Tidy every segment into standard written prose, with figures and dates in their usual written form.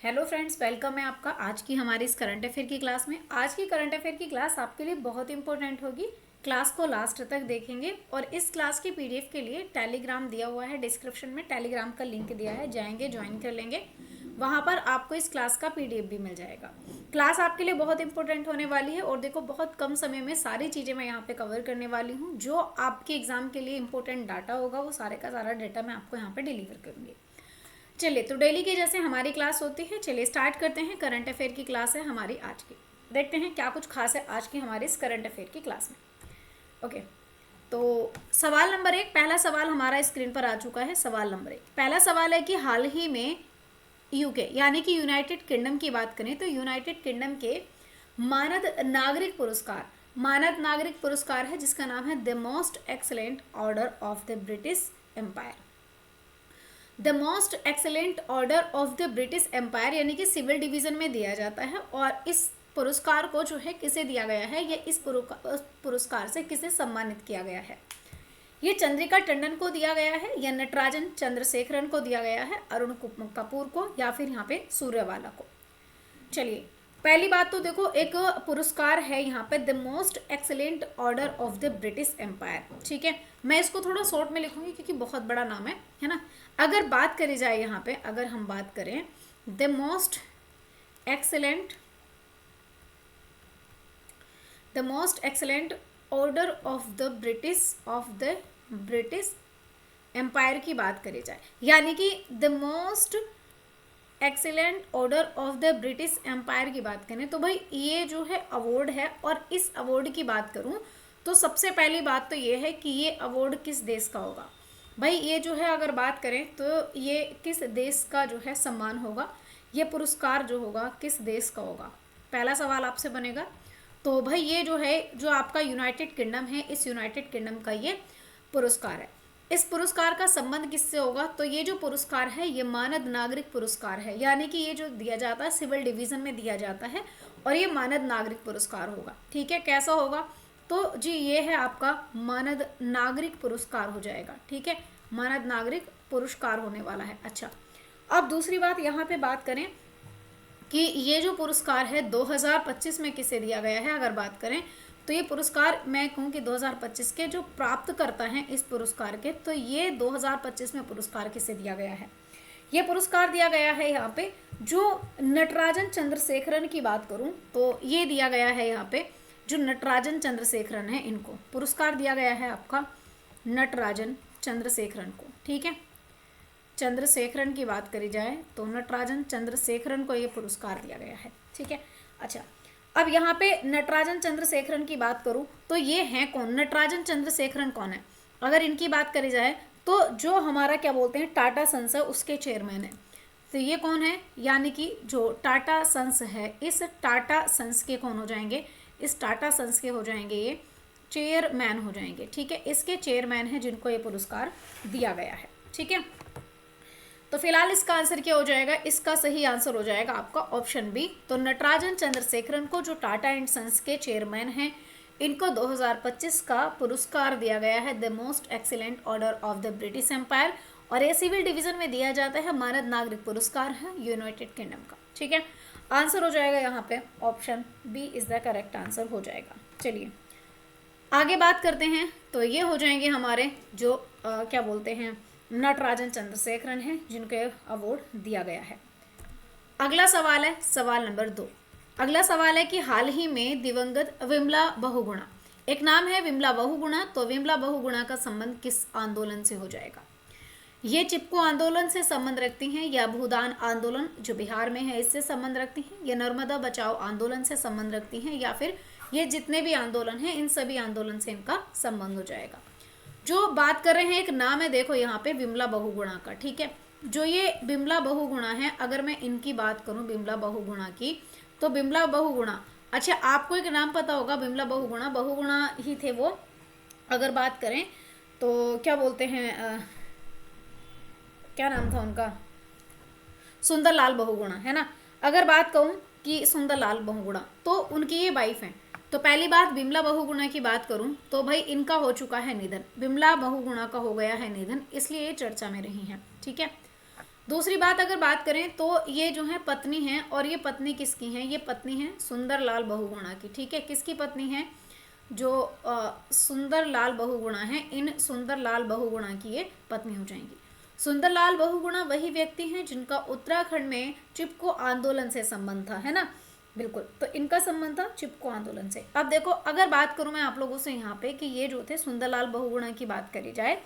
Hello friends, welcome है आपका आज की हमारी इस करंट अफेयर की क्लास में। आज की करंट अफेयर की क्लास आपके लिए बहुत इंपॉर्टेंट होगी। क्लास को लास्ट तक देखेंगे और इस क्लास की पीडीएफ के लिए टेलीग्राम दिया हुआ है, डिस्क्रिप्शन में टेलीग्राम का लिंक दिया है, जाएंगे ज्वाइन कर लेंगे। वहाँ पर आपको इस क्लास का पीडीएफ भी मिल जाएगा। क्लास आपके लिए बहुत इंपॉर्टेंट होने वाली है और देखो बहुत कम समय में सारी चीज़ें मैं यहाँ पे कवर करने वाली हूँ। जो आपके एग्जाम के लिए इंपॉर्टेंट डाटा होगा वो सारे का सारा डाटा मैं आपको यहाँ पे डिलीवर करूँगी। चलिए, तो डेली के जैसे हमारी क्लास होती है, चलिए स्टार्ट करते हैं। करंट अफेयर की क्लास है हमारी आज की। देखते हैं क्या कुछ खास है आज की हमारी इस करंट अफेयर की क्लास में। ओके, तो सवाल नंबर 1, पहला सवाल हमारा स्क्रीन पर आ चुका है। सवाल नंबर 1, पहला सवाल है कि हाल ही में यूके यानी कि यूनाइटेड किंगडम की बात करें तो यूनाइटेड किंगडम के मानद नागरिक पुरस्कार है जिसका नाम है the Most Excellent Order of the British Empire. The Most Excellent Order of the British Empire यानी कि सिविल डिवीजन में दिया जाता है। और इस पुरस्कार को जो है किसे दिया गया है, ये इस पुरस्कार से किसे सम्मानित किया गया है? ये चंद्रिका टंडन को दिया गया है या नटराजन चंद्रशेखरन को दिया गया है, अरुण कपूर को या फिर यहाँ पे सूर्यवाला को? चलिए, पहली बात तो देखो, एक पुरस्कार है यहाँ पे the Most Excellent Order of the British Empire. ठीक है, मैं इसको थोड़ा शॉर्ट में लिखूंगी क्योंकि बहुत बड़ा नाम है ना। अगर बात करी जाए यहाँ पे, अगर हम बात करें the Most Excellent Order of the British Empire की बात करी जाए, यानी कि the Most Excellent Order of the British Empire की बात करें तो भाई ये जो है अवार्ड है। और इस अवार्ड की बात करूं तो सबसे पहली बात तो ये है कि ये अवार्ड किस देश का होगा। भाई ये जो है अगर बात करें तो ये किस देश का जो है सम्मान होगा, ये पुरस्कार जो होगा किस देश का होगा, पहला सवाल आपसे बनेगा। तो भाई ये जो है जो आपका यूनाइटेड किंगडम है, इस यूनाइटेड किंगडम का ये पुरस्कार है। इस पुरस्कार का संबंध किससे होगा? तो ये जो पुरस्कार है ये मानद नागरिक पुरस्कार है, यानी कि ये जो दिया जाता है सिविल डिवीजन में दिया जाता है और ये मानद नागरिक पुरस्कार होगा। ठीक है, कैसा होगा? तो जी ये है आपका मानद नागरिक पुरस्कार हो जाएगा। ठीक है, मानद नागरिक पुरस्कार होने वाला है। अच्छा, अब दूसरी बात यहाँ पे बात करें कि ये जो पुरस्कार है 2025 में किसे दिया गया है। अगर बात करें तो ये पुरस्कार मैं कहूँ कि 2025 के जो प्राप्तकर्ता हैं इस पुरस्कार के, तो ये 2025 में पुरस्कार किसे दिया गया है? ये पुरस्कार दिया गया है यहाँ पे जो नटराजन चंद्रशेखरन की बात करूँ तो ये दिया गया है यहाँ पे जो नटराजन चंद्रशेखरन है, इनको पुरस्कार दिया गया है आपका नटराजन चंद्रशेखरन को। ठीक है, चंद्रशेखरन की बात करी जाए तो नटराजन चंद्रशेखरन को ये पुरस्कार दिया गया है। ठीक है, अच्छा, अब यहाँ पे नटराजन चंद्रशेखरन की बात करूँ तो ये हैं कौन? नटराजन चंद्रशेखरन कौन है? अगर इनकी बात करी जाए तो जो हमारा क्या बोलते हैं टाटा सन्स है उसके चेयरमैन है। तो ये कौन है? यानी कि जो टाटा सन्स है, इस टाटा सन्स के कौन हो जाएंगे? इस टाटा सन्स के हो जाएंगे ये चेयरमैन हो जाएंगे। ठीक है, इसके चेयरमैन है जिनको ये पुरस्कार दिया गया है। ठीक है, तो फिलहाल इसका आंसर क्या हो जाएगा? इसका सही आंसर हो जाएगा आपका ऑप्शन बी। तो नटराजन चंद्रशेखरन को जो टाटा एंड सन्स के चेयरमैन हैं, इनको 2025 का पुरस्कार दिया गया है the Most Excellent Order of the British Empire. और ये सिविल डिवीजन में दिया जाता है, मानद नागरिक पुरस्कार है यूनाइटेड किंगडम का। ठीक है, आंसर हो जाएगा यहाँ पे option B is the correct answer हो जाएगा। चलिए आगे बात करते हैं। तो ये हो जाएंगे हमारे जो क्या बोलते हैं नटराजन चंद्रशेखरन है जिनको अवार्ड दिया गया है। अगला सवाल है सवाल नंबर 2। अगला सवाल है कि हाल ही में दिवंगत विमला बहुगुणा, एक नाम है विमला बहुगुणा, तो विमला बहुगुणा का संबंध किस आंदोलन से हो जाएगा? ये चिपको आंदोलन से संबंध रखती हैं, या भूदान आंदोलन जो बिहार में है इससे संबंध रखती हैं, या नर्मदा बचाओ आंदोलन से संबंध रखती हैं, या फिर ये जितने भी आंदोलन हैं इन सभी आंदोलन से इनका संबंध हो जाएगा। जो बात कर रहे हैं एक नाम है देखो यहाँ पे विमला बहुगुणा का। ठीक है, जो ये विमला बहुगुणा है, अगर मैं इनकी बात करूँ विमला बहुगुणा की, तो विमला बहुगुणा, अच्छा आपको एक नाम पता होगा विमला बहुगुणा, बहुगुणा ही थे वो। अगर बात करें तो क्या बोलते हैं क्या नाम था उनका? सुंदरलाल बहुगुणा, है ना। अगर बात कहूँ कि सुंदरलाल बहुगुणा, तो उनकी ये वाइफ हैं। तो पहली बात विमला बहुगुणा की बात करूं तो भाई इनका हो चुका है निधन, विमला बहुगुणा का हो गया है निधन, इसलिए ये चर्चा में रही हैं। ठीक है, दूसरी बात अगर बात करें तो ये जो है पत्नी है, और ये पत्नी किसकी है, ये पत्नी है सुंदरलाल बहुगुणा की। ठीक है, किसकी पत्नी है, जो सुंदरलाल बहुगुणा है, इन सुंदरलाल बहुगुणा की ये पत्नी हो जाएंगी। सुंदरलाल बहुगुणा वही व्यक्ति हैं जिनका उत्तराखंड में चिपको आंदोलन से संबंध था, है ना, बिल्कुल। तो इनका संबंध था चिपको आंदोलन से। अब देखो अगर बात करूं मैं आप लोगों से यहाँ पे कि ये जो थे सुंदरलाल बहुगुणा की बात करी जाए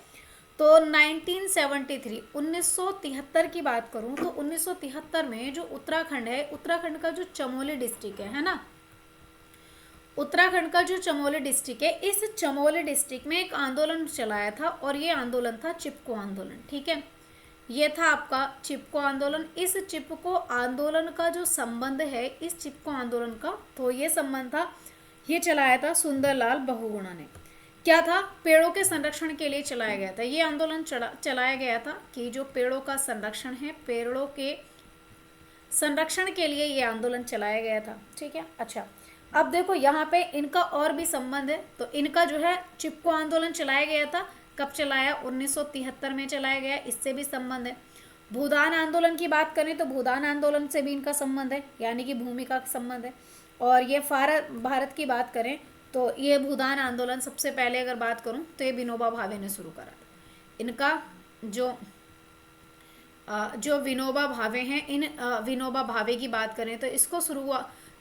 तो 1973 1973 की बात करूं तो 1973 में जो उत्तराखंड है, उत्तराखंड का जो चमोली डिस्ट्रिक्ट है ना, उत्तराखंड का जो चमोली डिस्ट्रिक्ट है, इस चमोली डिस्ट्रिक्ट में एक आंदोलन चलाया था और ये आंदोलन था चिपको आंदोलन। ठीक है, ये था आपका चिपको आंदोलन। इस चिपको आंदोलन का जो संबंध है, इस चिपको आंदोलन का, तो ये संबंध था, ये चलाया था सुंदरलाल बहुगुणा ने। क्या था, पेड़ों के संरक्षण के लिए चलाया गया था ये आंदोलन। चलाया गया था कि जो पेड़ों का संरक्षण है, पेड़ों के संरक्षण के लिए ये आंदोलन चलाया गया था। ठीक है, अच्छा अब देखो यहाँ पे इनका और भी संबंध है। तो इनका जो है चिपको आंदोलन चलाया गया था, कब चलाया, 1973 में चलाया गया, इससे भी संबंध है। भूदान आंदोलन की बात करें तो भूदान आंदोलन से भी इनका संबंध है, यानी कि भूमि का संबंध है। और ये भारत की बात करें तो ये भूदान आंदोलन सबसे पहले अगर बात करूं तो ये विनोबा भावे ने शुरू करा। इनका जो विनोबा भावे हैं, इन विनोबा भावे की बात करें तो इसको शुरू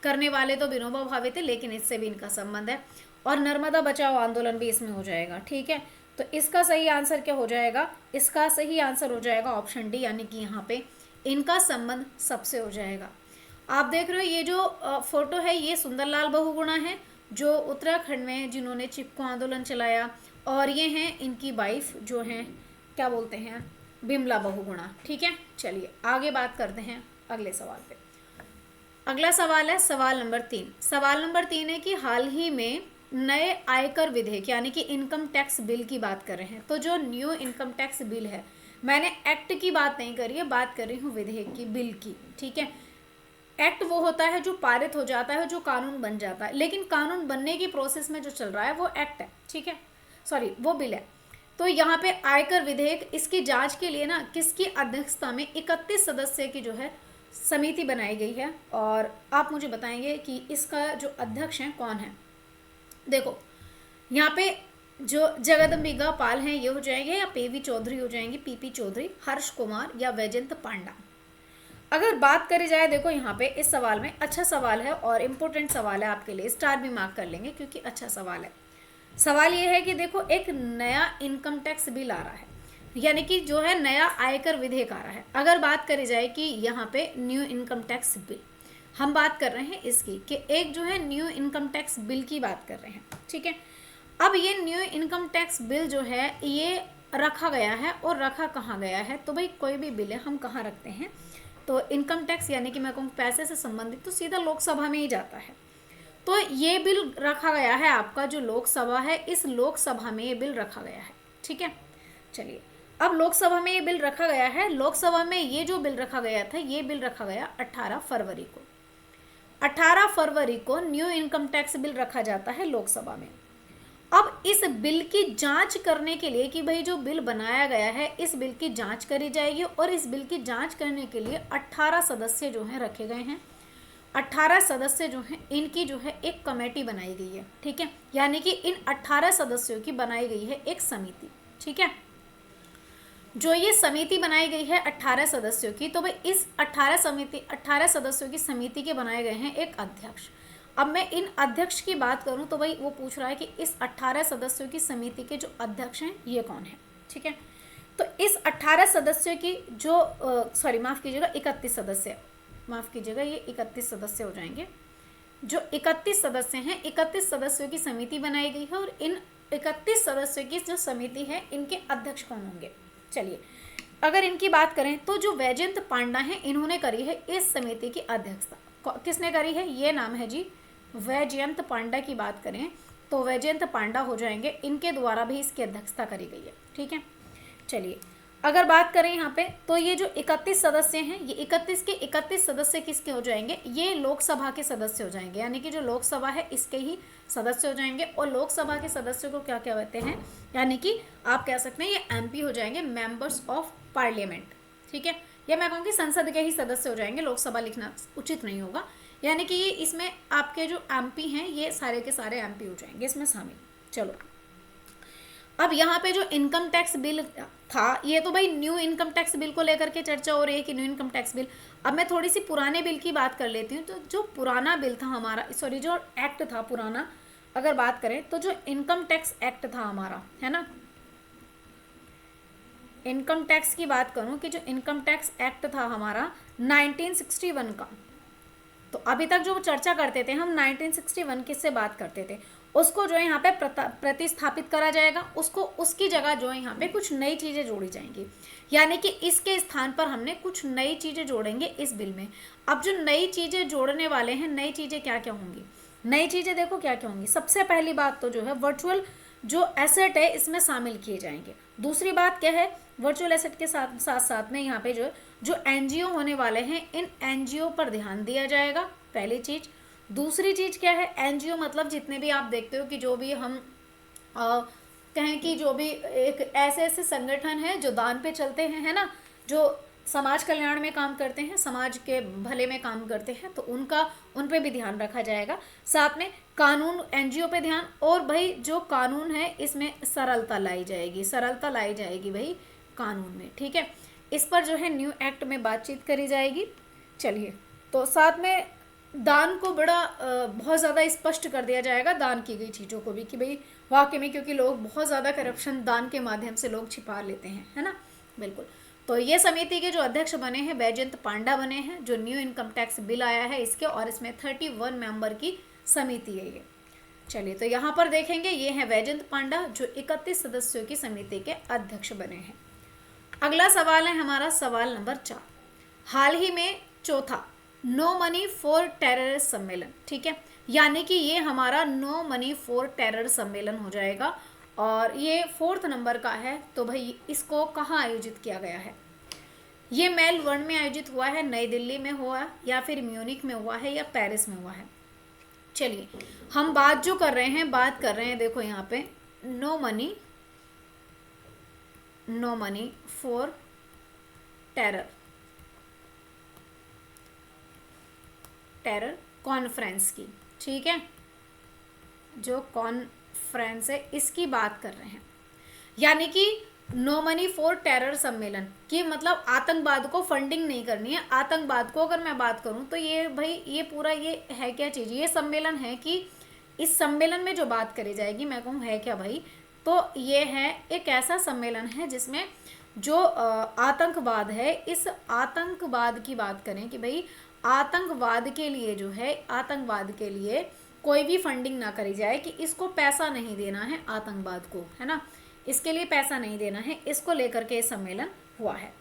करने वाले तो विनोबा भावे थे, लेकिन इससे भी इनका संबंध है। और नर्मदा बचाओ आंदोलन भी इसमें हो जाएगा। ठीक है, तो इसका सही आंसर क्या हो जाएगा, इसका सही आंसर हो जाएगा ऑप्शन डी, यानी कि यहाँ पे इनका संबंध सबसे हो जाएगा। आप देख रहे हो ये जो फोटो है, ये सुंदरलाल बहुगुणा है जो उत्तराखंड में जिन्होंने चिपको आंदोलन चलाया, और ये हैं इनकी वाइफ जो हैं, क्या बोलते हैं, बिमला बहुगुणा। ठीक है, चलिए आगे बात करते हैं अगले सवाल पे। अगला सवाल है सवाल नंबर 3। सवाल नंबर 3 है कि हाल ही में नए आयकर विधेयक यानी कि इनकम टैक्स बिल की बात कर रहे हैं। तो जो न्यू इनकम टैक्स बिल है, मैंने एक्ट की बात नहीं करी है, बात कर रही हूँ विधेयक की, बिल की। ठीक है, एक्ट वो होता है जो पारित हो जाता है, जो कानून बन जाता है, लेकिन कानून बनने की प्रोसेस में जो चल रहा है वो एक्ट है। ठीक है, सॉरी वो बिल है। तो यहाँ पे आयकर विधेयक, इसकी जांच के लिए ना किसकी अध्यक्षता में 31 सदस्य की जो है समिति बनाई गई है, और आप मुझे बताएंगे कि इसका जो अध्यक्ष है कौन है। देखो यहाँ पे जो जगदम्बिका पाल हैं ये हो जाएंगे, या पीवी चौधरी हो जाएंगे, पीपी चौधरी, हर्ष कुमार या वैजयंत पांडा। अगर बात करी जाए, देखो यहाँ पे इस सवाल में, अच्छा सवाल है और इम्पोर्टेंट सवाल है आपके लिए, स्टार भी मार्क कर लेंगे क्योंकि अच्छा सवाल है। सवाल ये है कि देखो एक नया इनकम टैक्स बिल आ रहा है, यानी कि जो है नया आयकर विधेयक आ रहा है। अगर बात करी जाए कि यहाँ पे न्यू इनकम टैक्स बिल, हम बात कर रहे हैं इसकी, कि एक जो है न्यू इनकम टैक्स बिल की बात कर रहे हैं। ठीक है, अब ये न्यू इनकम टैक्स बिल जो है ये रखा गया है, और रखा कहाँ गया है, तो भाई कोई भी बिल है हम कहाँ रखते हैं, तो इनकम टैक्स यानी कि मैं कहूँ पैसे से संबंधित तो सीधा लोकसभा में ही जाता है। तो ये बिल रखा गया है आपका जो लोकसभा है, इस लोकसभा में ये बिल रखा गया है। ठीक है, चलिए अब लोकसभा में ये बिल रखा गया है। लोकसभा में ये जो बिल रखा गया था, ये बिल रखा गया 18 फरवरी को। 18 फरवरी को न्यू इनकम टैक्स बिल रखा जाता है लोकसभा में। अब इस बिल की जांच करने के लिए कि भाई जो बिल बनाया गया है, इस बिल की जांच करी जाएगी, और इस बिल की जांच करने के लिए 18 सदस्य जो हैं रखे गए हैं। 18 सदस्य जो हैं इनकी जो है एक कमेटी बनाई गई है। ठीक है, यानी कि इन 18 सदस्यों की बनाई गई है एक समिति। ठीक है, जो ये समिति बनाई गई है 18 सदस्यों की, तो भाई इस 18 सदस्यों की समिति के बनाए गए हैं एक अध्यक्ष। अब मैं इन अध्यक्ष की बात करूं तो भाई वो पूछ रहा है कि इस 18 सदस्यों की समिति के जो अध्यक्ष हैं ये कौन है। ठीक है, तो इस 18 सदस्यों की जो सॉरी माफ़ कीजिएगा 31 सदस्य, माफ़ कीजिएगा ये 31 सदस्य हो जाएंगे। जो 31 सदस्य हैं, 31 सदस्यों की समिति बनाई गई है, और इन 31 सदस्यों की जो समिति है इनके अध्यक्ष कौन होंगे। चलिए अगर इनकी बात करें तो जो वैजयंत पांडा हैं इन्होंने करी है इस समिति की अध्यक्षता। किसने करी है, ये नाम है जी वैजयंत पांडा की बात करें तो वैजयंत पांडा हो जाएंगे, इनके द्वारा भी इसकी अध्यक्षता करी गई है। ठीक है, चलिए अगर बात करें यहाँ पे तो ये जो 31 सदस्य हैं, ये 31 के 31 सदस्य किसके हो जाएंगे, ये लोकसभा के सदस्य हो जाएंगे, यानी कि जो लोकसभा है इसके ही सदस्य हो जाएंगे। और लोकसभा के सदस्यों को क्या क्या कहते हैं, यानी कि आप कह सकते हैं ये MP हो जाएंगे, मेंबर्स ऑफ पार्लियामेंट। ठीक है, या मैं कहूँ कि संसद के ही सदस्य हो जाएंगे, लोकसभा लिखना उचित नहीं होगा। यानी कि ये इसमें आपके जो एमपी हैं ये सारे के सारे एमपी हो जाएंगे इसमें शामिल। चलो, अब यहाँ पे जो इनकम टैक्स बिल था, ये तो भाई न्यू इनकम टैक्स बिल को लेकर के चर्चा हो रही है कि न्यू इनकम टैक्स बिल। अब मैं थोड़ी सी पुराने बिल की बात कर लेती हूँ। तो जो पुराना बिल था हमारा, सॉरी जो एक्ट था पुराना, अगर बात करें तो जो इनकम टैक्स एक्ट था हमारा, है ना, इनकम टैक्स की बात करूँ कि जो इनकम टैक्स एक्ट था हमारा 1961 का, तो अभी तक जो चर्चा करते थे हम 1961 किससे बात करते थे, उसको जो है यहाँ पे प्रतिस्थापित करा जाएगा, उसको उसकी जगह जो है यहाँ पे कुछ नई चीज़ें जोड़ी जाएंगी। यानी कि इसके स्थान पर हमने कुछ नई चीज़ें जोड़ेंगे इस बिल में। अब जो नई चीज़ें जोड़ने वाले हैं, नई चीज़ें क्या क्या होंगी, नई चीज़ें देखो क्या क्या होंगी। सबसे पहली बात तो जो है वर्चुअल जो एसेट है इसमें शामिल किए जाएंगे। दूसरी बात क्या है, वर्चुअल एसेट के साथ साथ साथ में यहाँ पे जो एनजीओ होने वाले हैं, इन एनजीओ पर ध्यान दिया जाएगा, पहली चीज़। दूसरी चीज़ क्या है, एनजीओ मतलब जितने भी आप देखते हो कि जो भी हम कहें कि जो भी एक ऐसे ऐसे संगठन हैं जो दान पे चलते हैं, है ना, जो समाज कल्याण में काम करते हैं, समाज के भले में काम करते हैं, तो उन पे भी ध्यान रखा जाएगा। साथ में कानून, एनजीओ पे ध्यान, और भाई जो कानून है इसमें सरलता लाई जाएगी, सरलता लाई जाएगी भाई कानून में, ठीक है। इस पर जो है न्यू एक्ट में बातचीत करी जाएगी। चलिए, तो साथ में दान को बड़ा बहुत ज़्यादा स्पष्ट कर दिया जाएगा, दान की गई चीज़ों को भी, कि भाई वाकई में, क्योंकि लोग बहुत ज़्यादा करप्शन दान के माध्यम से लोग छिपा लेते हैं, है ना, बिल्कुल। तो ये समिति के जो अध्यक्ष बने हैं बैजयंत पांडा बने हैं, जो न्यू इनकम टैक्स बिल आया है इसके, और इसमें 31 मेंबर की समिति है ये। चलिए, तो यहाँ पर देखेंगे ये है बैजयंत पांडा जो 31 सदस्यों की समिति के अध्यक्ष बने हैं। अगला सवाल है हमारा सवाल नंबर 4। हाल ही में चौथा नो मनी फॉर टेरर सम्मेलन, ठीक है, यानी कि ये हमारा नो मनी फॉर टेरर सम्मेलन हो जाएगा, और ये 4th नंबर का है। तो भाई इसको कहाँ आयोजित किया गया है, ये मेलबर्न में आयोजित हुआ है, नई दिल्ली में हुआ, या फिर म्यूनिक में हुआ है, या पेरिस में हुआ है। चलिए, हम बात जो कर रहे हैं, बात कर रहे हैं, देखो यहाँ पे no money for terror conference की, ठीक है, जो कॉन्फ्रेंस है इसकी बात कर रहे हैं। यानी कि नो मनी फॉर टेरर सम्मेलन की मतलब आतंकवाद को फंडिंग नहीं करनी है। आतंकवाद को अगर मैं बात करूं तो ये भाई ये पूरा ये है क्या चीज़, ये सम्मेलन है कि इस सम्मेलन में जो बात करी जाएगी, मैं कहूँ है क्या भाई, तो ये है एक ऐसा सम्मेलन है जिसमें जो आतंकवाद है, इस आतंकवाद की बात करें कि भाई आतंकवाद के लिए जो है, आतंकवाद के लिए कोई भी फंडिंग ना करी जाए, कि इसको पैसा नहीं देना है आतंकवाद को, है ना, इसके लिए पैसा नहीं देना है, इसको लेकर के सम्मेलन हुआ है।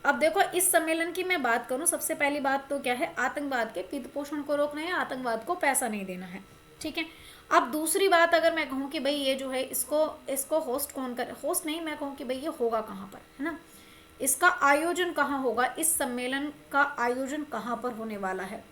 अब देखो इस सम्मेलन की मैं बात करूं, सबसे पहली बात तो क्या है, आतंकवाद के वित्त पोषण को रोकना है, आतंकवाद को पैसा नहीं देना है, ठीक है। अब दूसरी बात अगर मैं कहूँ कि भाई ये जो है इसको होस्ट कौन करे, होस्ट नहीं, मैं कहूँ कि भाई ये होगा कहाँ पर, है ना, इसका आयोजन कहाँ होगा, इस सम्मेलन का आयोजन कहाँ पर होने वाला है।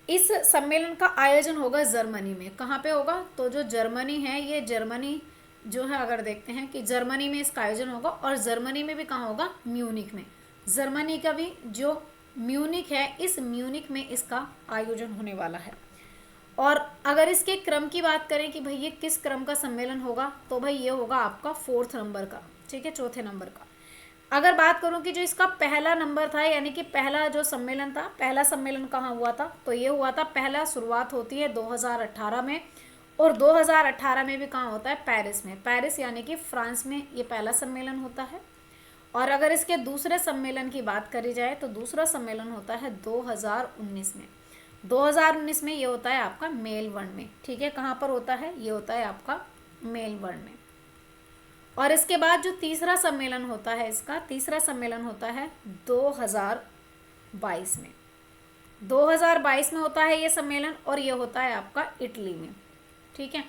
इस सम्मेलन का आयोजन होगा जर्मनी में। कहाँ पे होगा, तो जो जर्मनी है, ये जर्मनी जो है, अगर देखते हैं कि जर्मनी में इसका आयोजन होगा, और जर्मनी में भी कहाँ होगा, म्यूनिक में। जर्मनी का भी जो म्यूनिक है, इस म्यूनिक में इसका आयोजन होने वाला है। और अगर इसके क्रम की बात करें कि भाई ये किस क्रम का सम्मेलन होगा, तो भाई ये होगा आपका 4th नंबर का, ठीक है, 4थे नंबर का। अगर बात करूं कि जो इसका पहला नंबर था, यानी कि पहला जो सम्मेलन था, पहला सम्मेलन कहाँ हुआ था, तो ये हुआ था, पहला शुरुआत होती है 2018 में, और 2018 में भी कहाँ होता है, पेरिस में। पेरिस यानी कि फ्रांस में ये पहला सम्मेलन होता है। और अगर इसके दूसरे सम्मेलन की बात करी जाए तो दूसरा सम्मेलन होता है 2019 में। 2019 में ये होता है आपका मेलबर्न में, ठीक है, कहाँ पर होता है, ये होता है आपका मेलबर्न में। और इसके बाद जो तीसरा सम्मेलन होता है, इसका तीसरा सम्मेलन होता है 2022 में। 2022 में होता है ये सम्मेलन, और ये होता है आपका इटली में, ठीक है।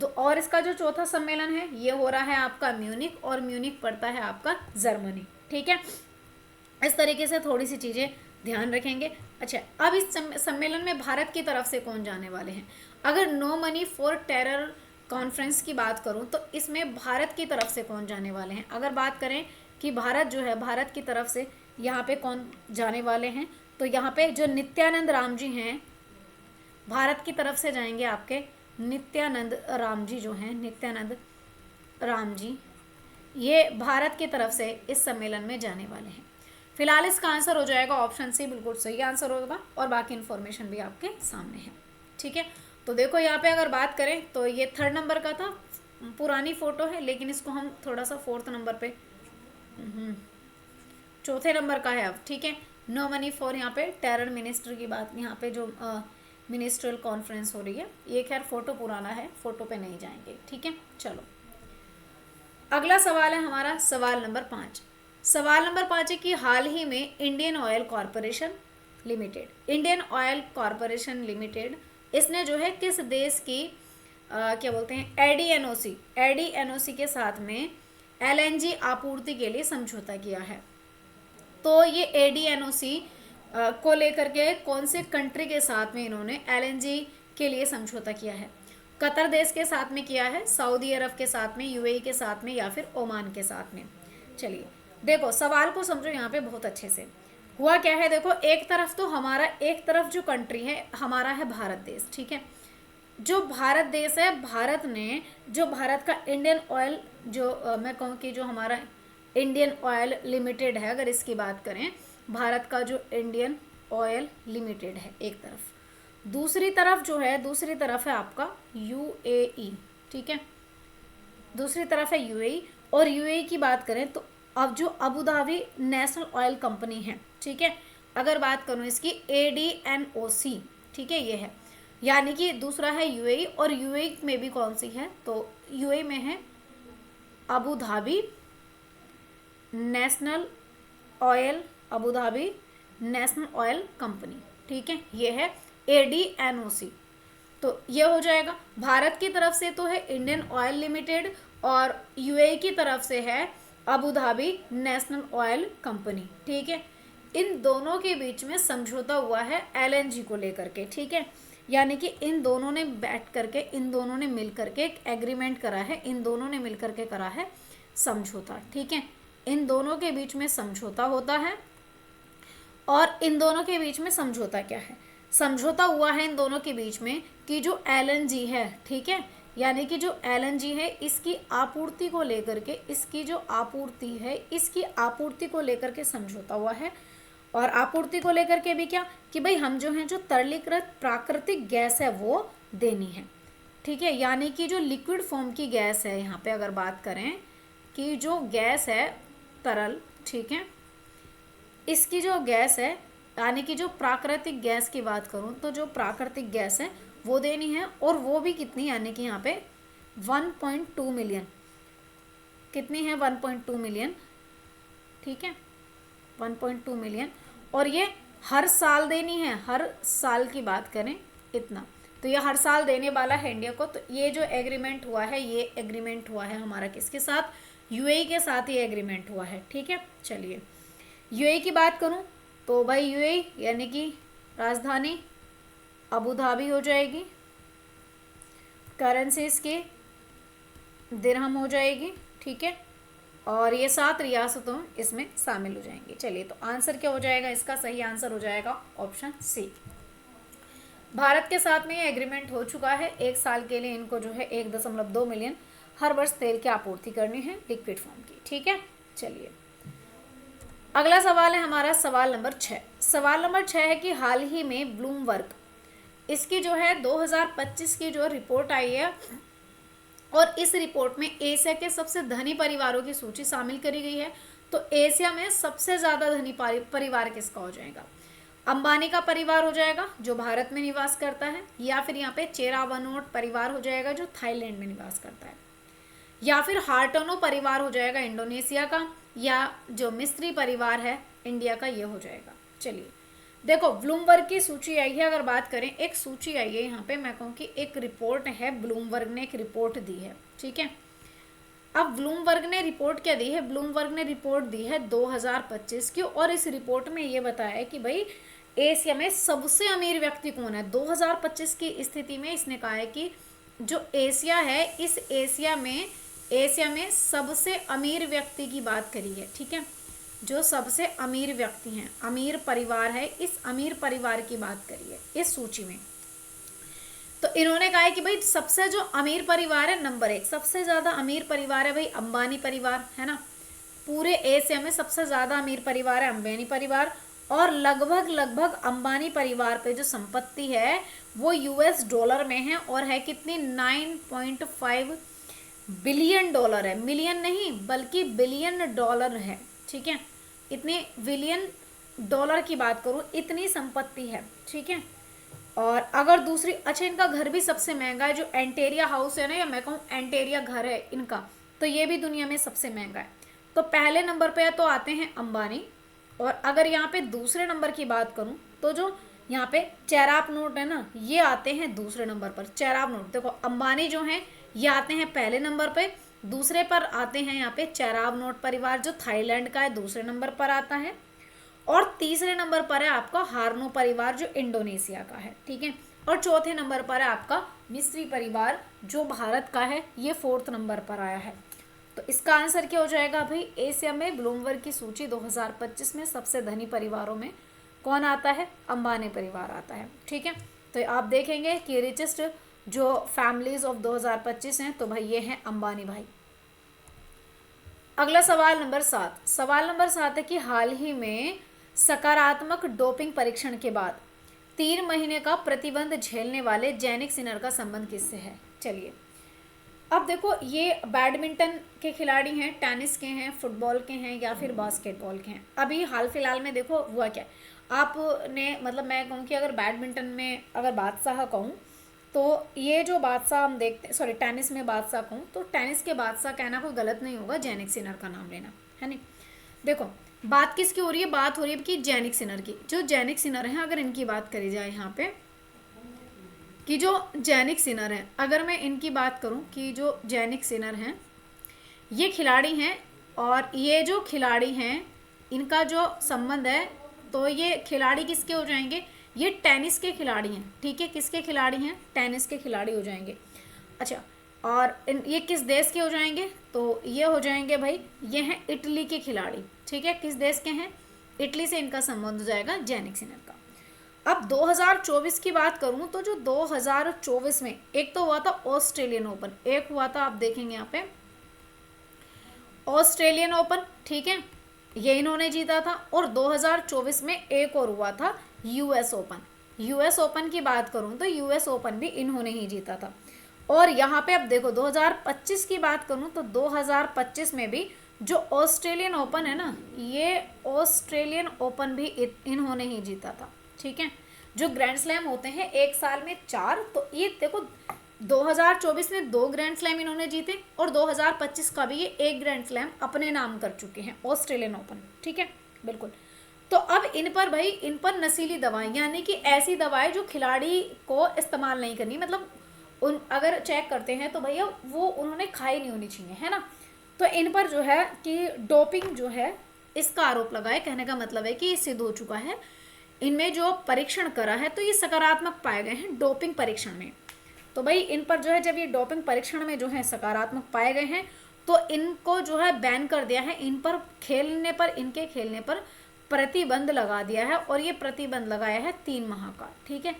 और इसका जो चौथा सम्मेलन है ये हो रहा है आपका म्यूनिक, और म्यूनिक पड़ता है आपका जर्मनी, ठीक है। इस तरीके से थोड़ी सी चीज़ें ध्यान रखेंगे। अच्छा, अब इस सम्मेलन में भारत की तरफ से कौन जाने वाले हैं। अगर no money for terror conference की बात करूं तो इसमें भारत की तरफ से कौन जाने वाले हैं। अगर बात करें कि भारत जो है, भारत की तरफ से यहाँ पे कौन जाने वाले हैं, तो यहाँ पे जो नित्यानंद राम जी हैं भारत की तरफ से जाएंगे आपके नित्यानंद राम जी जो हैं, नित्यानंद राम जी ये भारत की तरफ से इस सम्मेलन में जाने वाले हैं। फिलहाल इसका आंसर हो जाएगा ऑप्शन सी, बिल्कुल सही आंसर होगा और बाकी इन्फॉर्मेशन भी आपके सामने है। ठीक है, तो देखो यहाँ पे अगर बात करें तो ये 3rd नंबर का था, पुरानी फोटो है, लेकिन इसको हम थोड़ा सा 4th नंबर पे, 4थे नंबर का है अब। ठीक है, नो मनी फॉर यहाँ पे टेरर मिनिस्टर की बात, यहाँ पे जो मिनिस्ट्रियल कॉन्फ्रेंस हो रही है, ये खैर फोटो पुराना है, फोटो पे नहीं जाएंगे। ठीक है, चलो अगला सवाल है हमारा सवाल नंबर 5। सवाल नंबर 5 है कि हाल ही में Indian oil corporation limited, Indian oil corporation limited, इसने जो है किस देश की क्या बोलते हैं एडीएनओसी के साथ में एलएनजी आपूर्ति के लिए समझौता किया है। तो ये एडीएनओसी को लेकर के कौन से कंट्री के साथ में इन्होंने एलएनजी के लिए समझौता किया है? कतर देश के साथ में किया है, सऊदी अरब के साथ में, यूएई के साथ में, या फिर ओमान के साथ में। चलिए देखो सवाल को समझो यहाँ पे बहुत अच्छे से। हुआ क्या है, देखो एक तरफ तो हमारा, एक तरफ जो कंट्री है हमारा है भारत देश। ठीक है, जो भारत देश है, भारत ने जो भारत का इंडियन ऑयल जो मैं कहूँ कि जो हमारा इंडियन ऑयल लिमिटेड है, अगर इसकी बात करें, भारत का जो इंडियन ऑयल लिमिटेड है एक तरफ, दूसरी तरफ जो है, दूसरी तरफ है आपका यूएई। ठीक है, दूसरी तरफ है यूएई, और यूएई की बात करें तो अब जो Abu Dhabi national oil company है, ठीक है, अगर बात करूँ इसकी एडीएनओसी, ठीक है, ये है, यानी कि दूसरा है यूएई, और यूएई में भी कौन सी है, तो यूएई में है Abu Dhabi national oil, Abu Dhabi national oil company. ठीक है, ये है एडीएनओसी। तो ये हो जाएगा, भारत की तरफ से तो है इंडियन ऑयल लिमिटेड, और यूएई की तरफ से है Abu Dhabi national oil company. ठीक है, इन दोनों के बीच में समझौता हुआ है एलएनजी को लेकर के। ठीक है, यानी कि इन दोनों ने बैठ करके, इन दोनों ने मिल करके एक एग्रीमेंट करा है, इन दोनों ने मिल करके करा है समझौता। ठीक है, इन दोनों के बीच में समझौता होता है, और इन दोनों के बीच में समझौता क्या है, समझौता हुआ है इन दोनों के बीच में कि जो एलएनजी है, ठीक है, यानी कि जो एलएनजी है इसकी आपूर्ति को लेकर के, इसकी जो आपूर्ति है, इसकी आपूर्ति को लेकर के समझौता हुआ है। और आपूर्ति को लेकर के भी क्या कि भाई हम जो हैं, जो तरलीकृत प्राकृतिक गैस है वो देनी है। ठीक है, यानी कि जो लिक्विड फॉर्म की गैस है, यहाँ पे अगर बात करें कि जो गैस है तरल, ठीक है, इसकी जो गैस है, यानी कि जो प्राकृतिक गैस की बात करूं तो जो प्राकृतिक गैस है वो देनी है, और वो भी कितनी, यानी कि यहाँ पे 1.2 मिलियन, कितनी है 1.2 मिलियन। ठीक है, 1.2 मिलियन, और ये हर साल देनी है, हर साल की बात करें इतना, तो ये हर साल देने वाला है इंडिया को। तो ये जो एग्रीमेंट हुआ है, ये एग्रीमेंट हुआ है हमारा किसके साथ, यूएई के साथ ये एग्रीमेंट हुआ है। ठीक है, चलिए यूएई की बात करूं तो भाई यूएई यानी कि राजधानी अबू धाबी हो जाएगी, करेंसी इसकी दिरहम हो जाएगी। ठीक है, और ये 7 रियासतों इसमें शामिल हो जाएंगी। चलिए तो आंसर क्या हो जाएगा, इसका सही आंसर हो जाएगा ऑप्शन सी। भारत के साथ में ये एग्रीमेंट हो चुका है, 1 साल के लिए इनको जो है 1.2 मिलियन हर वर्ष तेल की आपूर्ति करनी है लिक्विड फॉर्म की। ठीक है, चलिए अगला सवाल है हमारा सवाल नंबर 6। सवाल नंबर 6 है कि हाल ही में ब्लूमबर्ग, इसकी जो है 2025 की जो रिपोर्ट आई है, और इस रिपोर्ट में एशिया के सबसे धनी परिवारों की सूची शामिल करी गई है। तो एशिया में सबसे ज़्यादा धनी परिवार किसका हो जाएगा, अंबानी का परिवार हो जाएगा जो भारत में निवास करता है, या फिर यहाँ पे चेरावनोट परिवार हो जाएगा जो थाईलैंड में निवास करता है, या फिर हार्टोनो परिवार हो जाएगा इंडोनेशिया का, या जो मिस्री परिवार है इंडिया का, ये हो जाएगा। चलिए देखो ब्लूमबर्ग की सूची आई है, अगर बात करें एक सूची आई है यहाँ पे, मैं कहूँ कि एक रिपोर्ट है, ब्लूमबर्ग ने एक रिपोर्ट दी है। ठीक है, अब ब्लूमबर्ग ने रिपोर्ट क्या दी है, ब्लूमबर्ग ने रिपोर्ट दी है 2025 की, और इस रिपोर्ट में ये बताया है कि भाई एशिया में सबसे अमीर व्यक्ति कौन है। 2025 की स्थिति में इसने कहा है कि जो एशिया है, इस एशिया में सबसे अमीर व्यक्ति की बात करी है। ठीक है, जो सबसे अमीर व्यक्ति हैं, अमीर परिवार है, इस अमीर परिवार की बात करिए इस सूची में। तो इन्होंने कहा है कि भाई सबसे जो अमीर परिवार है, नंबर 1 सबसे ज्यादा अमीर परिवार है भाई अंबानी परिवार, है ना। पूरे एशिया में सबसे ज्यादा अमीर परिवार है अंबानी परिवार। और लगभग लगभग अंबानी परिवार पे जो संपत्ति है वो यूएस डॉलर में है, और है कितनी, 9.5 बिलियन डॉलर है। मिलियन नहीं बल्कि बिलियन डॉलर है, ठीक है। इतने बिलियन डॉलर की बात करूं, इतनी संपत्ति है, ठीक है। और अगर दूसरी, अच्छा इनका घर भी सबसे महंगा है, जो एंटेरिया हाउस है ना, या मैं कहूँ एंटेरिया घर है इनका, तो ये भी दुनिया में सबसे महंगा है। तो पहले नंबर पे तो आते हैं अंबानी। और अगर यहाँ पे दूसरे नंबर की बात करूँ तो जो यहाँ पे चेराप नोट है ना, ये आते हैं दूसरे नंबर पर। चेराप नोट देखो, अंबानी जो है ये आते हैं पहले नंबर पे, दूसरे पर आते हैं यहाँ पे चेराप नोट परिवार जो थाईलैंड का है, दूसरे नंबर पर आता है। और तीसरे नंबर पर है आपका हार्नो परिवार जो इंडोनेशिया का है, ठीक है। और चौथे नंबर पर है आपका मिस्री परिवार जो भारत का है, ये 4th नंबर पर आया है। तो इसका आंसर क्या हो जाएगा भाई, एशिया में ब्लूमबर्ग की सूची 2025 में सबसे धनी परिवारों में कौन आता है, अंबानी परिवार आता है, ठीक है। तो आप देखेंगे कि रिचेस्ट जो फैमिलीज ऑफ 2025 हैं, तो भाई ये हैं अंबानी भाई। अगला सवाल नंबर 7। सवाल नंबर 7 है कि हाल ही में सकारात्मक डोपिंग परीक्षण के बाद 3 महीने का प्रतिबंध झेलने वाले जैनिक सिनर का संबंध किससे है। चलिए अब देखो, ये बैडमिंटन के खिलाड़ी हैं, टेनिस के हैं, फुटबॉल के हैं, या फिर बास्केटबॉल के हैं। अभी हाल फिलहाल में देखो हुआ क्या, आपने मतलब मैं कहूँ कि अगर बैडमिंटन में अगर बादशाह कहूँ तो ये जो बादशाह हम देखते, सॉरी टेनिस में बादशाह कहूँ तो टेनिस के बादशाह कहना कोई गलत नहीं होगा, जैनिक सिनर का नाम लेना, है नहीं। देखो बात किसकी हो रही है, बात हो रही है कि जैनिक सिनर की। जो जैनिक सिनर हैं, अगर इनकी बात करी जाए यहाँ पे कि जो जैनिक सिनर हैं, अगर मैं इनकी बात करूं कि जो जैनिक सिनर हैं ये खिलाड़ी हैं, और ये जो खिलाड़ी हैं इनका जो संबंध है, तो ये खिलाड़ी किसके हो जाएंगे, ये टेनिस के खिलाड़ी हैं, ठीक है। किसके खिलाड़ी हैं, टेनिस के खिलाड़ी हो जाएंगे। अच्छा, और ये किस देश के हो जाएंगे, तो ये हो जाएंगे भाई, ये हैं इटली के खिलाड़ी, ठीक है। किस देश के हैं, इटली से इनका संबंध हो जाएगा जैनिक सिनर का। अब 2024 की बात करूं तो जो 2024 में एक तो हुआ था ऑस्ट्रेलियन ओपन, एक हुआ था, आप देखेंगे यहाँ पे ऑस्ट्रेलियन ओपन, ठीक है, ये इन्होंने जीता था। और 2024 में एक और हुआ था यूएस ओपन। यूएस ओपन की बात करूं तो यूएस ओपन भी इन्होंने ही जीता था। और यहाँ पे अब देखो 2025 की बात करूं तो 2025 में भी जो ऑस्ट्रेलियन ओपन है ना, ये ऑस्ट्रेलियन ओपन भी इन्होंने ही जीता था, ठीक है। जो ग्रैंड स्लैम होते हैं एक साल में 4, तो ये देखो 2024 में 2 ग्रैंड स्लैम इन्होंने जीते, और 2025 का भी ये 1 ग्रैंड स्लैम अपने नाम कर चुके हैं, ऑस्ट्रेलियन ओपन, ठीक है, बिल्कुल। तो अब इन पर भाई, इन पर नशीली दवाएं, यानी कि ऐसी दवाएं जो खिलाड़ी को इस्तेमाल नहीं करनी, मतलब उन अगर चेक करते हैं तो भैया वो उन्होंने खाई नहीं होनी चाहिए, है ना। तो इन पर जो है कि डोपिंग जो है इसका आरोप लगा है। कहने का मतलब है कि ये सिद्ध हो चुका है, इनमें जो परीक्षण करा है तो ये सकारात्मक पाए गए हैं डोपिंग परीक्षण में। तो भाई इन पर जो है, जब ये डोपिंग परीक्षण में जो है सकारात्मक पाए गए हैं, तो इनको जो है बैन कर दिया है, इन पर खेलने पर, इनके खेलने पर प्रतिबंध लगा दिया है। और ये प्रतिबंध लगाया है 3 माह का, ठीक है,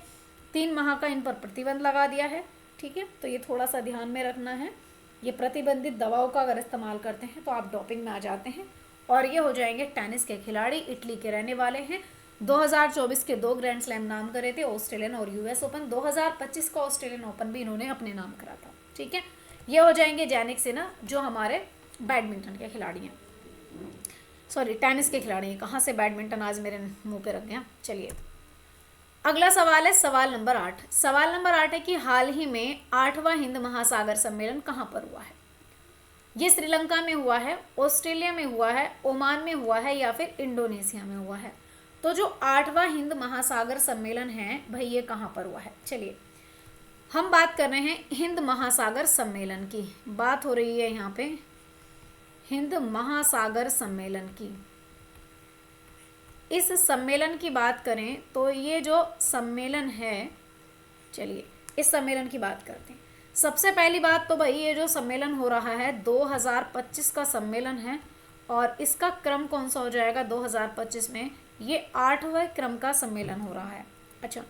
3 माह का इन पर प्रतिबंध लगा दिया है, ठीक है। तो ये थोड़ा सा ध्यान में रखना है, ये प्रतिबंधित दवाओं का अगर इस्तेमाल करते हैं तो आप डोपिंग में आ जाते हैं। और ये हो जाएंगे टेनिस के खिलाड़ी, इटली के रहने वाले हैं। 2024 के 2 ग्रैंड स्लैम नाम करे थे, ऑस्ट्रेलियन और यूएस ओपन। 2025 का ऑस्ट्रेलियन ओपन भी इन्होंने अपने नाम करा था, ठीक है। ये हो जाएंगे जैनिक सिन्हा जो हमारे बैडमिंटन के खिलाड़ी हैं, सॉरी टेनिस के खिलाड़ी हैं। कहाँ से बैडमिंटन आज मेरे मुंह पे रख गया। चलिए अगला सवाल है सवाल नंबर 8। सवाल नंबर 8 है कि हाल ही में 8वां हिंद महासागर सम्मेलन कहाँ पर हुआ है। ये श्रीलंका में हुआ है, ऑस्ट्रेलिया में हुआ है, ओमान में हुआ है, या फिर इंडोनेशिया में हुआ है। तो जो 8वां हिंद महासागर सम्मेलन है भाई, ये कहाँ पर हुआ है। चलिए हम बात कर रहे हैं हिंद महासागर सम्मेलन की, बात हो रही है यहाँ पे हिंद महासागर सम्मेलन की। इस सम्मेलन की बात करें तो ये जो सम्मेलन है, चलिए इस सम्मेलन की बात करते हैं। सबसे पहली बात तो भाई ये जो सम्मेलन हो रहा है 2025 का सम्मेलन है, और इसका क्रम कौन सा हो जाएगा 2025 में, ये 8वें क्रम का सम्मेलन हो रहा है। अच्छा,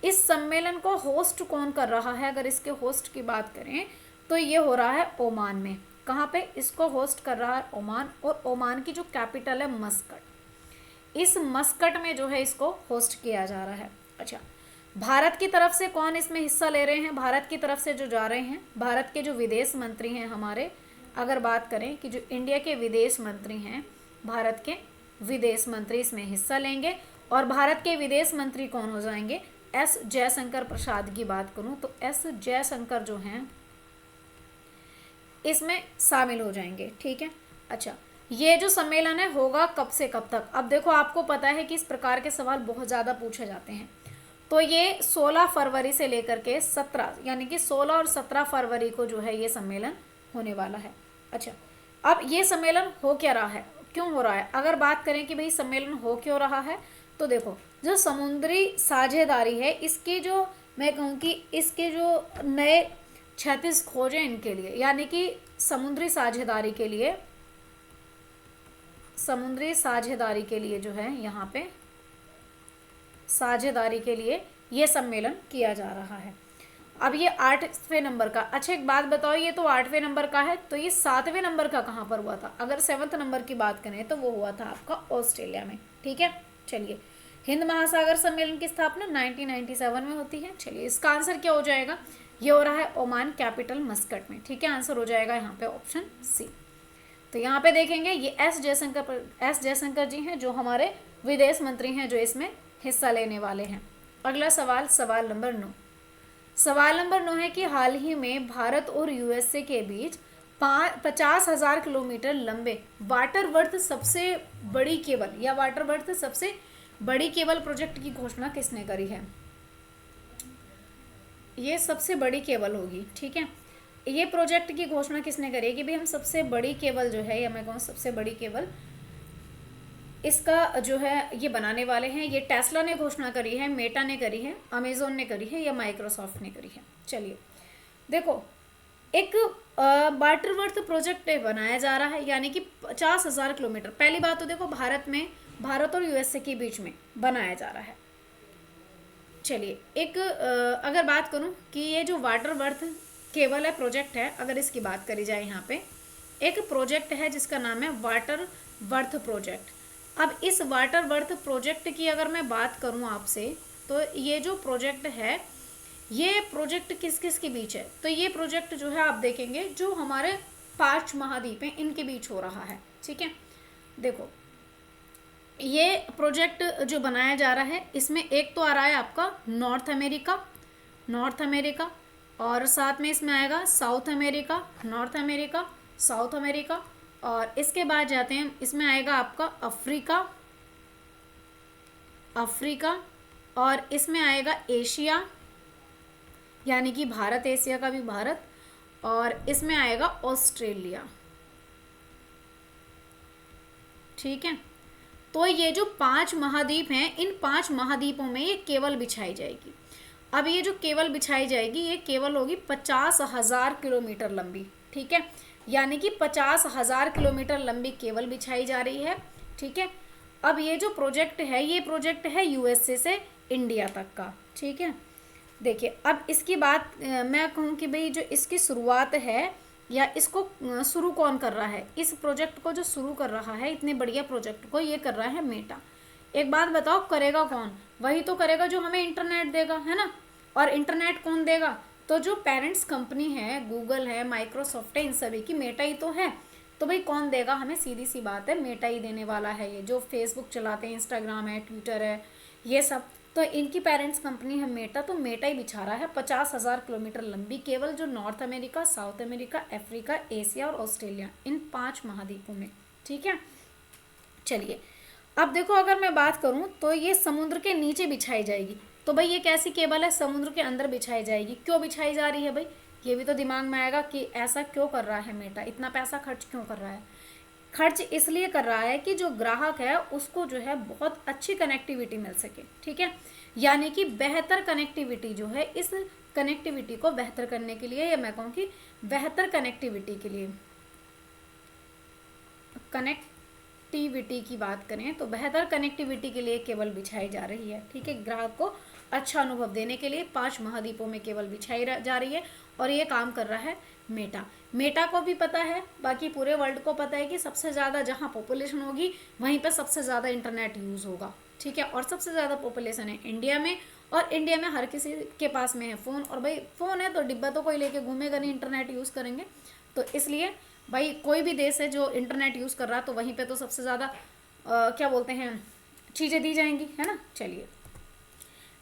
इस सम्मेलन को होस्ट कौन कर रहा है, अगर इसके होस्ट की बात करें तो ये हो रहा है ओमान में। कहाँ पे इसको होस्ट कर रहा है, ओमान, और ओमान की जो कैपिटल है मस्कट। इस मस्कट में जो है इसको होस्ट किया जा रहा है। अच्छा, भारत की तरफ से कौन इसमें हिस्सा ले रहे हैं, भारत की तरफ से जो जा रहे हैं, भारत के जो विदेश मंत्री हैं हमारे, अगर बात करें कि जो इंडिया के विदेश मंत्री हैं, भारत के विदेश मंत्री इसमें हिस्सा लेंगे। और भारत के विदेश मंत्री कौन हो जाएंगे, एस जयशंकर प्रसाद की बात करूं तो एस जयशंकर जो हैं इसमें शामिल हो जाएंगे। ठीक है। अच्छा, ये जो सम्मेलन है होगा कब से कब तक, अब देखो आपको पता है कि इस प्रकार के सवाल बहुत ज़्यादा पूछे जाते हैं। तो ये 16 फरवरी से लेकर के 17, यानी कि 16 और 17 फरवरी को जो है ये सम्मेलन होने वाला है। अच्छा, अब ये सम्मेलन हो क्या रहा है, क्यों हो रहा है, अगर बात करें कि भाई सम्मेलन हो क्यों रहा है, तो देखो जो समुद्री साझेदारी है, इसकी जो मैं कहूँ कि इसके जो नए 36 खोजें इनके लिए, यानी कि समुद्री साझेदारी के लिए, समुद्री साझेदारी के लिए जो है यहाँ पे साझेदारी के लिए ये सम्मेलन किया जा रहा है। अब ये 8वें नंबर का, अच्छा एक बात बताओ, ये तो 8वें नंबर का है, तो ये 7वें नंबर का कहाँ पर हुआ था, अगर 7th नंबर की बात करें तो वो हुआ था आपका ऑस्ट्रेलिया में। ठीक है, चलिए, हिंद महासागर सम्मेलन की स्थापना 1997 में होती है। चलिए, इसका आंसर क्या हो जाएगा, ये हो रहा है ओमान कैपिटल मस्कट में। ठीक है, आंसर हो जाएगा यहाँ पे ऑप्शन सी। तो यहाँ पे देखेंगे ये एस जयशंकर जी हैं जो हमारे विदेश मंत्री हैं जो इसमें हिस्सा लेने वाले हैं। अगला सवाल, सवाल नंबर 9। सवाल नंबर 9 है कि हाल ही में भारत और यूएसए के बीच 50,000 किलोमीटर लंबे वाटर वर्थ सबसे बड़ी केबल या वाटर वर्थ सबसे बड़ी केबल प्रोजेक्ट की घोषणा किसने करी है। ये सबसे बड़ी केबल होगी। ठीक है, ये प्रोजेक्ट की घोषणा किसने करी है कि भाई हम सबसे बड़ी केबल जो है, या मैं कहूँ सबसे बड़ी केबल इसका जो है ये बनाने वाले हैं। ये टेस्ला ने घोषणा करी है, मेटा ने करी है, अमेजोन ने करी है, या माइक्रोसॉफ्ट ने करी है। चलिए देखो, एक वाटरवर्थ प्रोजेक्ट बनाया जा रहा है, यानी कि 50,000 किलोमीटर। पहली बात तो देखो, भारत और यूएसए के बीच में बनाया जा रहा है। चलिए, एक अगर बात करूं कि ये जो वाटरवर्थ केबल है, प्रोजेक्ट है, अगर इसकी बात करी जाए, यहाँ पे एक प्रोजेक्ट है जिसका नाम है वाटरवर्थ प्रोजेक्ट। अब इस वाटरवर्थ प्रोजेक्ट की अगर मैं बात करूं आपसे, तो ये जो प्रोजेक्ट है, ये प्रोजेक्ट किस किस के बीच है, तो ये प्रोजेक्ट जो है आप देखेंगे जो हमारे 5 महाद्वीप हैं इनके बीच हो रहा है। ठीक है, देखो ये प्रोजेक्ट जो बनाया जा रहा है, इसमें एक तो आ रहा है आपका नॉर्थ अमेरिका, और साथ में इसमें आएगा south America, north America, south America, और इसके बाद जाते हैं, इसमें आएगा आपका अफ्रीका, और इसमें आएगा एशिया, यानी कि भारत, एशिया का भी भारत, और इसमें आएगा ऑस्ट्रेलिया। ठीक है, तो ये जो 5 महाद्वीप हैं, इन 5 महाद्वीपों में ये केबल बिछाई जाएगी। अब ये जो केबल बिछाई जाएगी, ये केबल होगी 50,000 किलोमीटर लंबी। ठीक है, यानी कि 50,000 किलोमीटर लंबी केबल बिछाई जा रही है। ठीक है, अब ये जो प्रोजेक्ट है, ये प्रोजेक्ट है यूएसए से इंडिया तक का। ठीक है, देखिए अब इसकी बात मैं कहूँ कि भाई जो इसकी शुरुआत है, या इसको शुरू कौन कर रहा है, इस प्रोजेक्ट को जो शुरू कर रहा है, इतने बढ़िया प्रोजेक्ट को, ये कर रहा है मेटा। एक बात बताओ, करेगा कौन, वही तो करेगा जो हमें इंटरनेट देगा, है ना। और इंटरनेट कौन देगा, तो जो पेरेंट्स कंपनी है, गूगल है, माइक्रोसॉफ्ट है, इन सभी की मेटा ही तो है। तो भाई कौन देगा हमें, सीधी सी बात है, मेटा ही देने वाला है। ये जो फेसबुक चलाते हैं, इंस्टाग्राम है, ट्विटर है, ये सब तो इनकी पेरेंट्स कंपनी है मेटा, तो मेटा ही बिछा रहा है 50,000 किलोमीटर लंबी केबल, जो north America, south America, Africa, Asia और ऑस्ट्रेलिया, इन 5 महाद्वीपों में। ठीक है, चलिए अब देखो, अगर मैं बात करूं तो ये समुद्र के नीचे बिछाई जाएगी। तो भाई ये कैसी केबल है, समुद्र के अंदर बिछाई जाएगी। क्यों बिछाई जा रही है भाई, ये भी तो दिमाग में आएगा कि ऐसा क्यों कर रहा है मेटा, इतना पैसा खर्च क्यों कर रहा है। खर्च इसलिए कर रहा है कि जो ग्राहक है उसको जो है बहुत अच्छी कनेक्टिविटी मिल सके। ठीक है, यानी कि बेहतर कनेक्टिविटी जो है, इस कनेक्टिविटी को बेहतर करने के लिए, या मैं कहूँ कि बेहतर कनेक्टिविटी के लिए, कनेक्टिविटी की बात करें तो बेहतर कनेक्टिविटी के लिए केबल बिछाई जा रही है, ठीक है। ग्राहक को अच्छा अनुभव देने के लिए 5 महाद्वीपों में केबल बिछाई जा रही है और ये काम कर रहा है मेटा। मेटा को भी पता है, बाकी पूरे वर्ल्ड को पता है कि सबसे ज़्यादा जहाँ पॉपुलेशन होगी वहीं पर सबसे ज़्यादा इंटरनेट यूज़ होगा, ठीक है। और सबसे ज़्यादा पॉपुलेशन है इंडिया में, और इंडिया में हर किसी के पास में है फ़ोन, और भाई फ़ोन है तो डिब्बा तो कोई लेके घूमेगा नहीं, इंटरनेट यूज़ करेंगे। तो इसलिए भाई कोई भी देश है जो इंटरनेट यूज़ कर रहा तो वहीं पे तो सबसे ज़्यादा क्या बोलते हैं चीज़ें दी जाएंगी, है ना। चलिए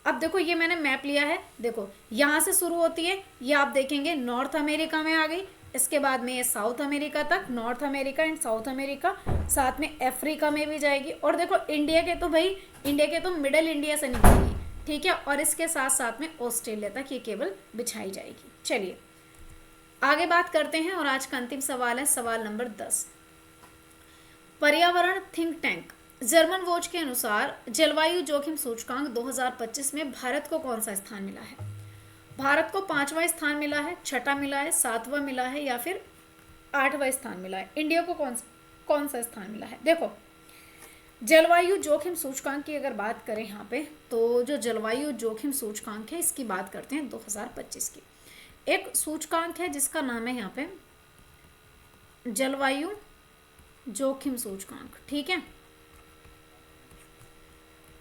अब देखो ये मैंने मैप लिया है, देखो यहाँ से शुरू होती है, ये आप देखेंगे नॉर्थ अमेरिका में आ गई, इसके बाद में ये साउथ अमेरिका तक, north America and south America, साथ में अफ्रीका में भी जाएगी। और देखो इंडिया के तो भाई इंडिया के तो मिडल इंडिया से निकलेगी, ठीक है। और इसके साथ साथ में ऑस्ट्रेलिया तक ये केबल बिछाई जाएगी। चलिए आगे बात करते हैं और आज का अंतिम सवाल है सवाल नंबर 10। पर्यावरण थिंक टैंक जर्मन वॉच के अनुसार जलवायु जोखिम सूचकांक 2025 में भारत को कौन सा स्थान मिला है? भारत को 5वां स्थान मिला है, छठा मिला है, 7वां मिला है या फिर 8वां स्थान मिला है? इंडिया को कौन सा स्थान मिला है? देखो जलवायु जोखिम सूचकांक की अगर बात करें यहाँ पे, तो जो जलवायु जोखिम सूचकांक है इसकी बात करते हैं 2025 की। एक सूचकांक है जिसका नाम है यहाँ पे जलवायु जोखिम सूचकांक, ठीक है।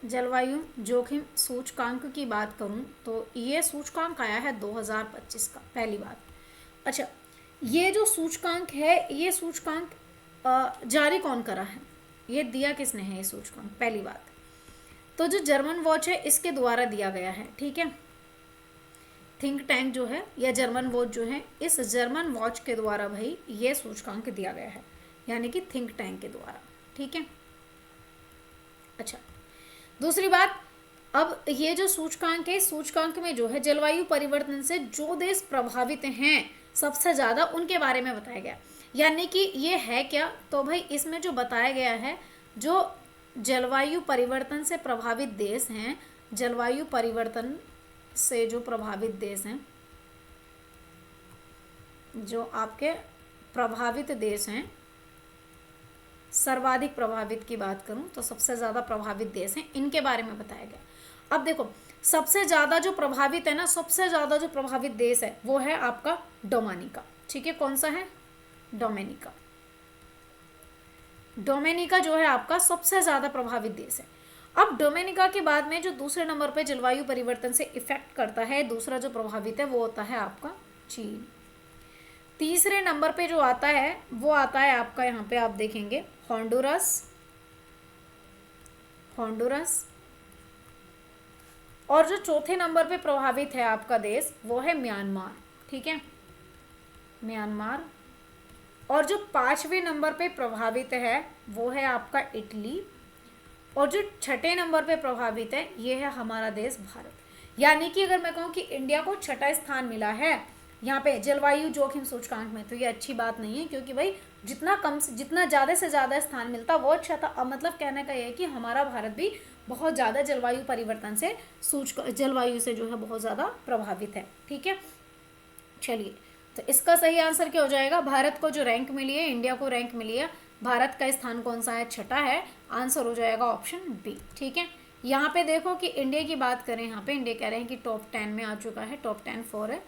जलवायु जोखिम सूचकांक की बात करूं तो ये सूचकांक आया है 2025 का, पहली बात। अच्छा ये जो सूचकांक है, ये सूचकांक जारी कौन करा है, ये दिया किसने है ये सूचकांक? पहली बात तो जो जर्मन वॉच है इसके द्वारा दिया गया है, ठीक है। थिंक टैंक जो है या जर्मन वॉच जो है, इस जर्मन वॉच के द्वारा भाई ये सूचकांक दिया गया है, यानी कि थिंक टैंक के द्वारा, ठीक है। अच्छा दूसरी बात, अब ये जो सूचकांक है, सूचकांक में जो है जलवायु परिवर्तन से जो देश प्रभावित हैं सबसे ज़्यादा उनके बारे में बताया गया। यानी कि ये है क्या, तो भाई इसमें जो बताया गया है जो जलवायु परिवर्तन से प्रभावित देश हैं, जलवायु परिवर्तन से जो प्रभावित देश हैं, जो आपके प्रभावित देश हैं, सर्वाधिक प्रभावित की बात करूं तो सबसे ज़्यादा प्रभावित देश हैं, इनके बारे में बताया गया। अब देखो सबसे ज़्यादा जो प्रभावित है ना, सबसे ज़्यादा जो प्रभावित देश है वो है आपका डोमिनिका, ठीक है। कौन सा है? डोमिनिका। डोमिनिका जो है आपका सबसे ज़्यादा प्रभावित देश है। अब डोमिनिका के बाद में जो दूसरे नंबर पे जलवायु परिवर्तन से इफेक्ट करता है, दूसरा जो प्रभावित है वो होता है आपका चीन। तीसरे नंबर पे जो आता है वो आता है आपका, यहाँ पे आप देखेंगे होंडुरस, और जो चौथे नंबर पे प्रभावित है आपका देश वो है म्यांमार, ठीक है, म्यांमार। और जो 5वें नंबर पे प्रभावित है वो है आपका इटली, और जो 6ठे नंबर पे प्रभावित है ये है हमारा देश भारत। यानी कि अगर मैं कहूँ कि इंडिया को 6ठा स्थान मिला है यहाँ पे जलवायु जोखिम सूचकांक में, तो ये अच्छी बात नहीं है, क्योंकि भाई जितना ज़्यादा से ज़्यादा स्थान मिलता वो अच्छा था। अब मतलब कहने का ये है कि हमारा भारत भी बहुत ज़्यादा जलवायु परिवर्तन से जलवायु से जो है बहुत ज़्यादा प्रभावित है, ठीक है। चलिए तो इसका सही आंसर क्या हो जाएगा? भारत को जो रैंक मिली है, इंडिया को रैंक मिली है, भारत का स्थान कौन सा है? 6ठा है। आंसर हो जाएगा ऑप्शन बी, ठीक है। यहाँ पे देखो कि इंडिया की बात करें, यहाँ पे इंडिया कह रहे हैं कि टॉप 10 में आ चुका है, टॉप 10 4 है,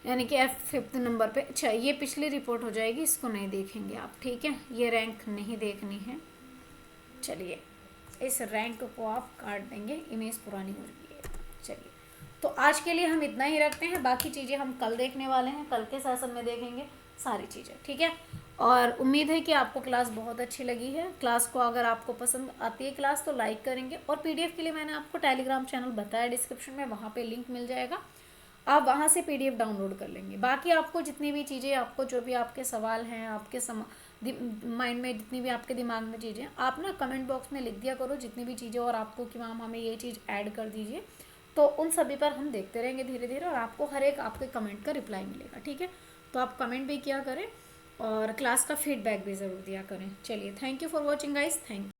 यानी कि F5 नंबर पे। अच्छा ये पिछली रिपोर्ट हो जाएगी, इसको नहीं देखेंगे आप, ठीक है, ये रैंक नहीं देखनी है। चलिए इस रैंक को आप काट देंगे, इमेज पुरानी हो रही है। चलिए तो आज के लिए हम इतना ही रखते हैं, बाकी चीज़ें हम कल देखने वाले हैं, कल के सेशन में देखेंगे सारी चीज़ें, ठीक है। और उम्मीद है कि आपको क्लास बहुत अच्छी लगी है। क्लास को अगर आपको पसंद आती है क्लास तो लाइक करेंगे, और PDF के लिए मैंने आपको टेलीग्राम चैनल बताया डिस्क्रिप्शन में, वहाँ पे लिंक मिल जाएगा, आप वहाँ से PDF डाउनलोड कर लेंगे। बाकी आपको जितनी भी चीज़ें, आपको जो भी आपके सवाल हैं, आपके माइंड में जितनी भी आपके दिमाग में चीज़ें, आप ना कमेंट बॉक्स में लिख दिया करो जितनी भी चीज़ें, और आपको कि मैम हमें ये चीज़ ऐड कर दीजिए, तो उन सभी पर हम देखते रहेंगे धीरे धीरे, और आपको हर एक आपके कमेंट का रिप्लाई मिलेगा, ठीक है। तो आप कमेंट भी किया करें और क्लास का फीडबैक भी ज़रूर दिया करें। चलिए thank you for watching guys, thank you.